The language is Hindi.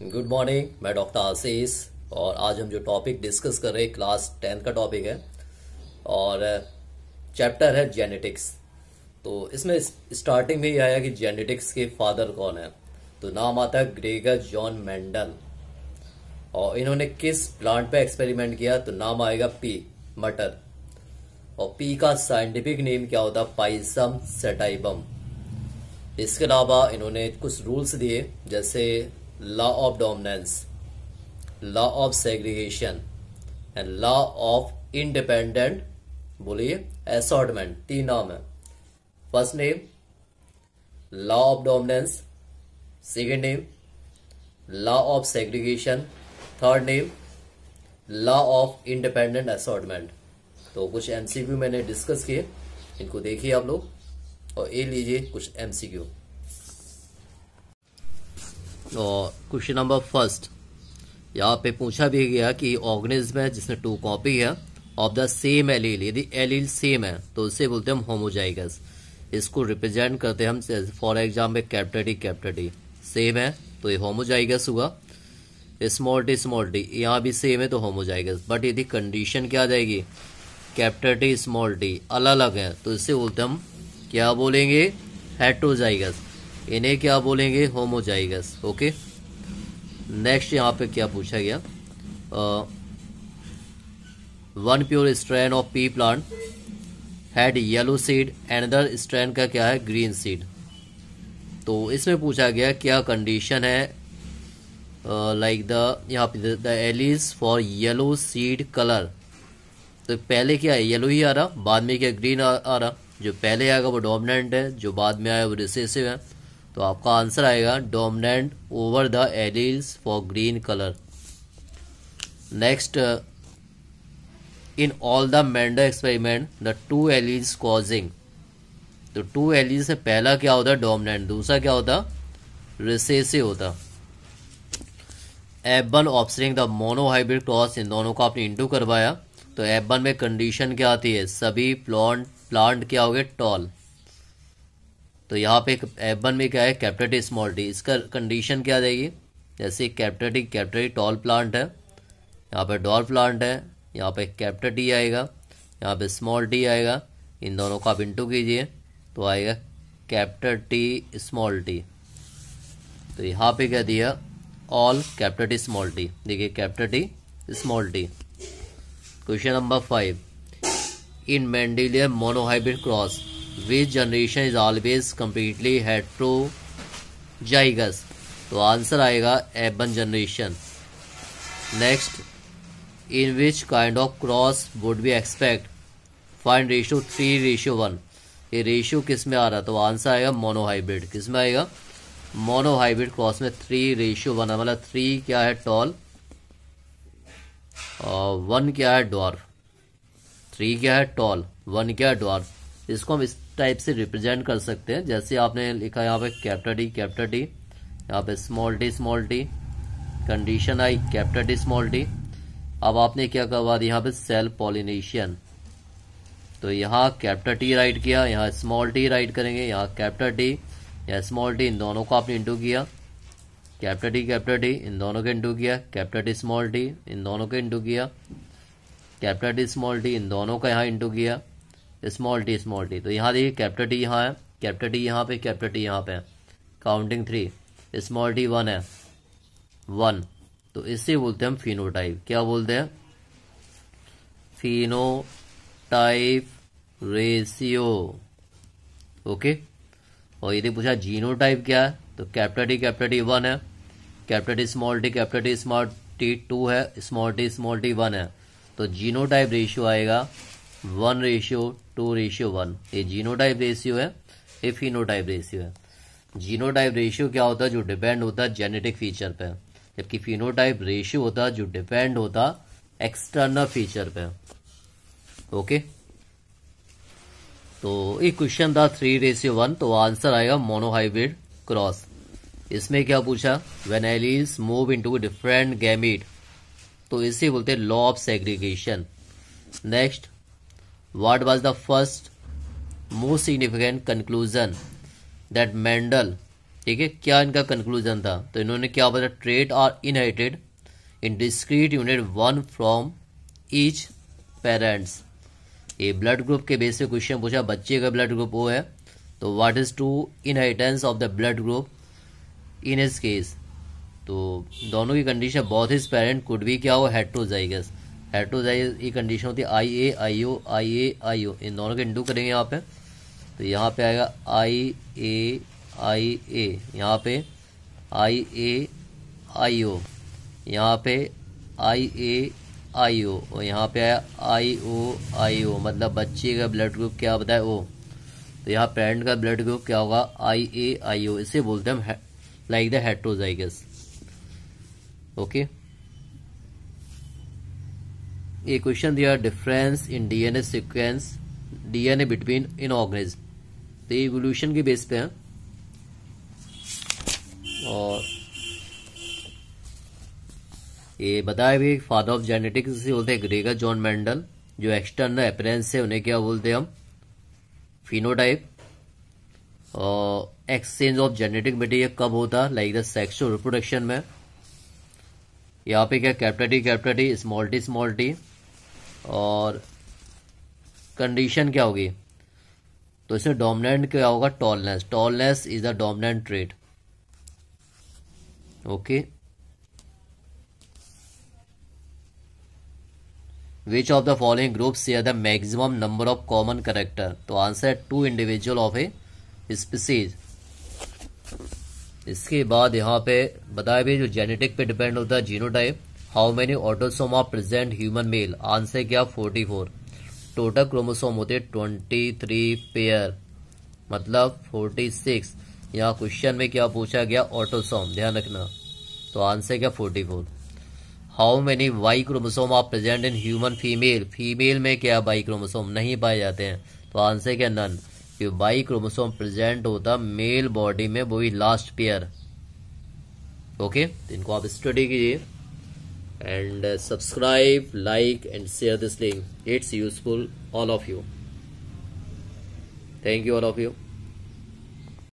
गुड मॉर्निंग, मैं डॉक्टर आशीष। और आज हम जो टॉपिक डिस्कस कर रहे हैं क्लास 10 का टॉपिक है और चैप्टर है जेनेटिक्स। तो इसमें स्टार्टिंग में ही आया कि जेनेटिक्स के फादर कौन है। तो नाम आता है ग्रेगर जॉन मेंडल। और इन्होंने किस प्लांट पे एक्सपेरिमेंट किया तो नाम आएगा पी, मटर। और पी का साइंटिफिक नेम क्या होता है? पाइसम सेटाइबम। इसके अलावा इन्होंने कुछ रूल्स दिए, जैसे law of dominance, law of segregation and law of independent बोलिए असॉर्टमेंट। तीन नाम है। First name law of dominance, second name law of segregation, third name law of independent assortment. तो कुछ एमसीक्यू मैंने डिस्कस किए, इनको देखिए आप लोग और ये लीजिए कुछ एमसीक्यू। और क्वेश्चन नंबर फर्स्ट, यहाँ पे पूछा भी गया कि ऑर्गेनिज्म है जिसमें टू कॉपी है ऑफ द सेम एलील। यदि एलील सेम है तो उसे बोलते हैं हम होमोजाइगस। इसको रिप्रेजेंट करते हैं हम, for example capital T same है तो ये होमोजाइगस हुआ। स्मॉल टी यहाँ भी सेम है तो होमोजाइगस। बट यदि कंडीशन क्या आ जाएगी, कैपिटल टी स्मॉल टी अलग अलग है तो इसे बोलते हम क्या बोलेंगे, हेट्रोजाइगस। इन्हें क्या बोलेंगे, होमोजाइगस। ओके, नेक्स्ट यहाँ पे क्या पूछा गया, one pure strand of P plant had yellow seed, another strand का क्या है, ग्रीन सीड। तो इसमें पूछा गया क्या कंडीशन है, लाइक द यहाँ पे the allies for yellow seed colour. तो पहले क्या है, येलो ही आ रहा, बाद में क्या ग्रीन आ रहा। जो पहले आएगा वो डोमिनेंट है, जो बाद में आया वो रिसेसिव है। तो आपका आंसर आएगा dominant over the alleles for green colour. Next, in all the Mendel experiment the two alleles causing. तो टू एलील्स से पहला क्या होता है, डोमिनेंट, दूसरा क्या होता, रिसेसिव होता। F1 ऑप्शनिंग द मोनोहाइब्रिड क्रॉस, इन दोनों को आपने इंटू करवाया तो F1 में कंडीशन क्या आती है, सभी प्लांट क्या हो गए, टॉल। तो यहाँ पे F1 में क्या है, कैपिटल टी स्मॉल टी। इसका कंडीशन क्या आ जाएगी, जैसे कैपिटल टी टॉल प्लांट है, यहाँ पे डॉल प्लांट है, यहाँ पे कैपिटल टी आएगा, यहाँ पे स्मॉल टी आएगा। इन दोनों को आप इंटू कीजिए तो आएगा कैपिटल टी स्मॉल टी। तो यहाँ पे क्या दिया, all capital T small T. देखिए capital T small T. Question number 5, in Mendelian monohybrid cross which generation is always completely heterozygous. तो आंसर आएगा F1 generation. Next, in which kind of cross would be expect find ratio 3:1। ये रेशियो किस में आ रहा, तो आंसर आएगा मोनोहाइब्रिड। किस में आएगा, मोनोहाइब्रिड क्रॉस में 3:1, मतलब 3 क्या है टॉल और 1 क्या है डॉर्फ। 3 क्या है टॉल, 1 क्या है डॉर्फ। इसको हम इस टाइप से रिप्रेजेंट कर सकते हैं, जैसे आपने लिखा यहाँ पे कैपिटल टी, यहाँ पे स्मॉल टी, कंडीशन आई कैपिटल टी स्मॉल टी। अब आपने क्या करवा दिया, यहाँ पे सेल पॉलिनेशियन। तो यहाँ कैपिटल टी राइट किया, यहाँ स्मॉल टी राइट करेंगे, यहाँ कैपिटल टी या स्मॉल टी, इन दोनों को आपने इंटू किया। कैपिटल टी इन दोनों के इंटू किया, कैपिटल टी स्मॉल टी इन दोनों के इंटू किया, कैपिटल टी स्मॉल टी इन दोनों का यहाँ इंटू किया, स्मॉल टी। तो यहाँ देखिए कैपिटल टी यहाँ है, कैपिटल टी यहाँ पे, कैपिटल टी यहाँ पे है, काउंटिंग 3, स्मॉल टी 1 है, 1। तो इससे बोलते हैं हम फिनोटाइप। क्या बोलते हैं, फिनोटाइप रेशियो। ओके, और यदि पूछा जीनोटाइप क्या है, तो कैपिटल टी 1 है, कैपिटल टी स्मॉल टी 2 है, स्मॉल टी 1 है। तो जीनोटाइप रेशियो आएगा 1:2:1। ये जीनोटाइप रेशियो है, ये फिनोटाइप रेशियो है। जीनोटाइप रेशियो क्या होता है, जो डिपेंड होता है जेनेटिक फीचर पे, जबकि फिनोटाइप रेशियो होता है जो डिपेंड होता एक्सटर्नल फीचर पे। ओके, तो ये क्वेश्चन था 3:1, तो आंसर आएगा मोनोहाइब्रिड क्रॉस। इसमें क्या पूछा, when alleles move into different gamete, तो इसे बोलते हैं law of segregation. Next, what was the first most significant conclusion that Mendel ठीक है, क्या इनका कंक्लूजन था? तो इन्होंने क्या बताया, trait are inherited in discrete unit one from each parents. ये ब्लड ग्रुप के बेस पे क्वेश्चन पूछा, बच्चे का ब्लड ग्रुप ओ है, तो what is to inheritance of the blood group in his case. तो दोनों की condition both his parent could be क्या हो, हेट्रोजाइगस। हेट्रोजाइगस की कंडीशन होती है आई ए आई ओ, आई ए आई ओ, इन दोनों के इंटू करेंगे यहाँ पे, तो यहाँ पे आएगा आई ए, यहाँ पे आई ए आई ओ, यहाँ पे आई ए आई ओ, और यहाँ पे आया आई ओ, मतलब बच्चे का ब्लड ग्रुप क्या बताया, ओ। तो यहाँ पेरेंट का ब्लड ग्रुप क्या होगा, आई ए आई ओ, इसे बोलते हैं हम लाइक द हेट्रोजाइगस। ओके, ये क्वेश्चन दिया difference in DNA sequence, DNA between in organism, तो ये इवोल्यूशन के बेस पे है। और ये बताया भी फादर ऑफ जेनेटिक्स से बोलते हैं ग्रेगर जॉन मेंडल। जो एक्सटर्नल अपीयरेंस है उन्हें क्या बोलते हैं हम, फिनोटाइप। और एक्सचेंज ऑफ जेनेटिक मटेरियल कब होता है, लाइक द सेक्सुअल रिप्रोडक्शन में। यहाँ पे क्या कैपिटल टी स्मॉल टी। और कंडीशन क्या होगी, तो इसमें डोमिनेंट क्या होगा, tallness is the dominant trait. Okay, which of the following group share the maximum number of common character, तो आंसर है 2 इंडिविजुअल ऑफ ए स्पीसीज। इसके बाद यहाँ पे बताया भी जो जेनेटिक पे डिपेंड होता है genotype. How many autosome are present human male, answer क्या 44। टोटल क्रोमोसोम होते 23 पेयर, मतलब 46। यहाँ क्वेश्चन में क्या पूछा गया, ऑटोसोम, ध्यान रखना, तो आंसर क्या 44। How many Y chromosome are present in human female, female में क्या वाई क्रोमोसोम नहीं पाए जाते हैं, तो आंसर क्या नन। वाई क्रोमोसोम प्रेजेंट होता मेल बॉडी में, वही लास्ट पेयर। ओके, तो इनको आप स्टडी कीजिए and subscribe, like and share this link, it's useful all of you. Thank you all of you.